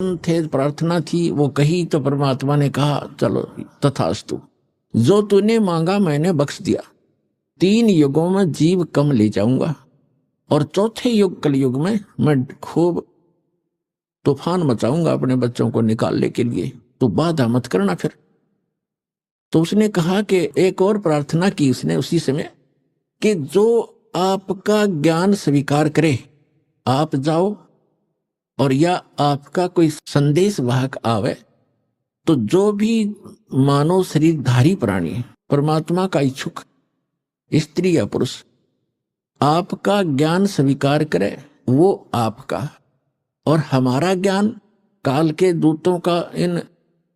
निवेदन थे, प्रार्थना थी, वो कही तो परमात्मा ने कहा चलो तथास्तु, जो तूने मांगा मैंने बख्श दिया। 3 युगों में जीव कम ले जाऊंगा और चौथे युग कलयुग में मैं खूब तूफान मचाऊंगा अपने बच्चों को निकालने के लिए, तो बाधा मत करना फिर। तो उसने कहा कि एक और प्रार्थना की उसने उसी समय कि जो आपका ज्ञान स्वीकार करे, आप जाओ, और या आपका कोई संदेश वाहक आवे, तो जो भी मानव शरीरधारी प्राणी परमात्मा का इच्छुक स्त्री या पुरुष आपका ज्ञान स्वीकार करे, वो आपका और हमारा ज्ञान, काल के दूतों का, इन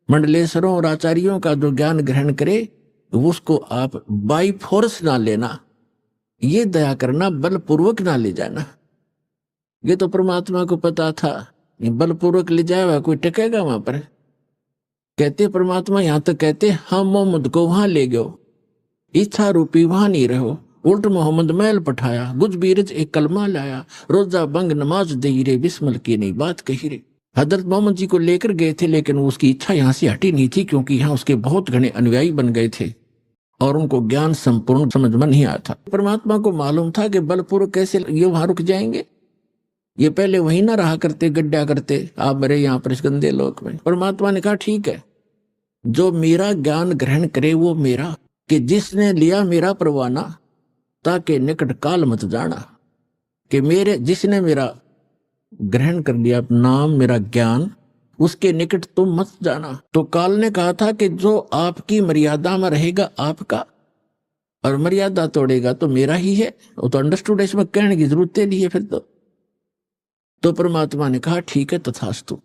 मंडलेश्वरों और आचार्यों का जो ज्ञान ग्रहण करे, उसको आप बाई फोर्स ना लेना, ये दया करना, बलपूर्वक ना ले जाना। ये तो परमात्मा को पता था, ये बलपूर्वक ले जाएगा कोई टिकेगा वहां पर। कहते परमात्मा यहां तक कहते हम मोहम्मद को वहां ले गयो, इच्छा रूपी वहां नहीं रहो, उल्ट मोहम्मद मैल पठाया, गुज बीरज एक कलमा लाया, रोजा बंग नमाज दे रे, बिस्मल की नहीं बात कही रे। हजरत मोहम्मद जी को लेकर गए थे, लेकिन उसकी इच्छा यहां से हटी नहीं थी, क्योंकि यहां उसके बहुत घने अनुयायी बन गए थे और उनको ज्ञान संपूर्ण समझ में नहीं आया था। परमात्मा को मालूम था कि बलपूर्वक कैसे ये वहां रुक जाएंगे, ये पहले वहीं ना रहा करते, गड्ढा करते, आप मेरे यहाँ पर इस गंदे लोक में। परमात्मा ने कहा ठीक है, जो मेरा ज्ञान ग्रहण करे वो मेरा, कि जिसने लिया मेरा परवाना, ताकि निकट काल मत जाना, कि मेरे जिसने मेरा ग्रहण कर लिया नाम, मेरा ज्ञान, उसके निकट तुम मत जाना। तो काल ने कहा था कि जो आपकी मर्यादा में रहेगा आपका, और मर्यादा तोड़ेगा तो मेरा ही है। वो तो अंडरस्टूड, इसमें कहने की जरूरत नहीं है फिर तो परमात्मा ने कहा ठीक है तथास्तु।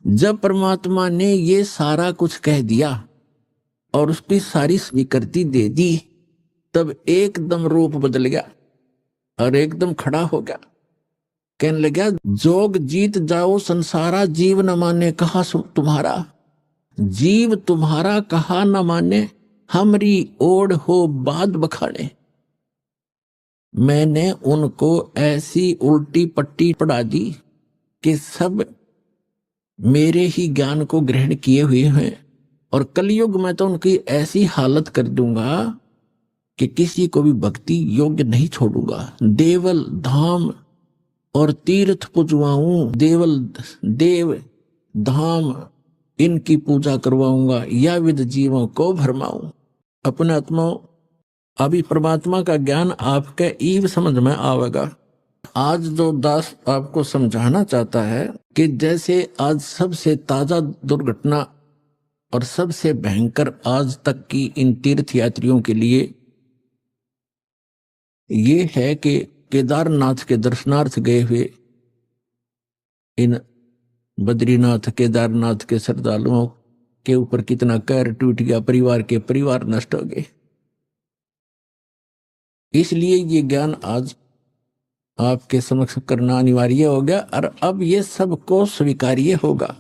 जब परमात्मा ने ये सारा कुछ कह दिया और उसकी सारी स्वीकृति दे दी, तब एकदम रूप बदल गया और एकदम खड़ा हो गया, कहने लगा जोग जीत जाओ संसारा, जीव न माने कहा तुम्हारा, जीव तुम्हारा कहा न माने, हमरी ओढ़ हो बाद बखाने। मैंने उनको ऐसी उल्टी पट्टी पढ़ा दी कि सब मेरे ही ज्ञान को ग्रहण किए हुए हैं, और कलयुग में तो उनकी ऐसी हालत कर दूंगा कि किसी को भी भक्ति योग्य नहीं छोड़ूंगा। देवल धाम और तीर्थ पुजवाऊं, देवल देव धाम इनकी पूजा करवाऊंगा, या विद जीवों को भरमाऊं। अपने आत्माओं, अभी परमात्मा का ज्ञान आपके ईव समझ में आवेगा। आज जो दास आपको समझाना चाहता है कि जैसे आज सबसे ताजा दुर्घटना और सबसे भयंकर आज तक की इन तीर्थ यात्रियों के लिए ये है कि केदारनाथ के दर्शनार्थ गए हुए इन बद्रीनाथ केदारनाथ के श्रद्धालुओं के ऊपर कितना कहर टूट गया, परिवार के परिवार नष्ट हो गए। इसलिए ये ज्ञान आज आपके समक्ष करना अनिवार्य हो गया, और अब ये सबको स्वीकार्य होगा।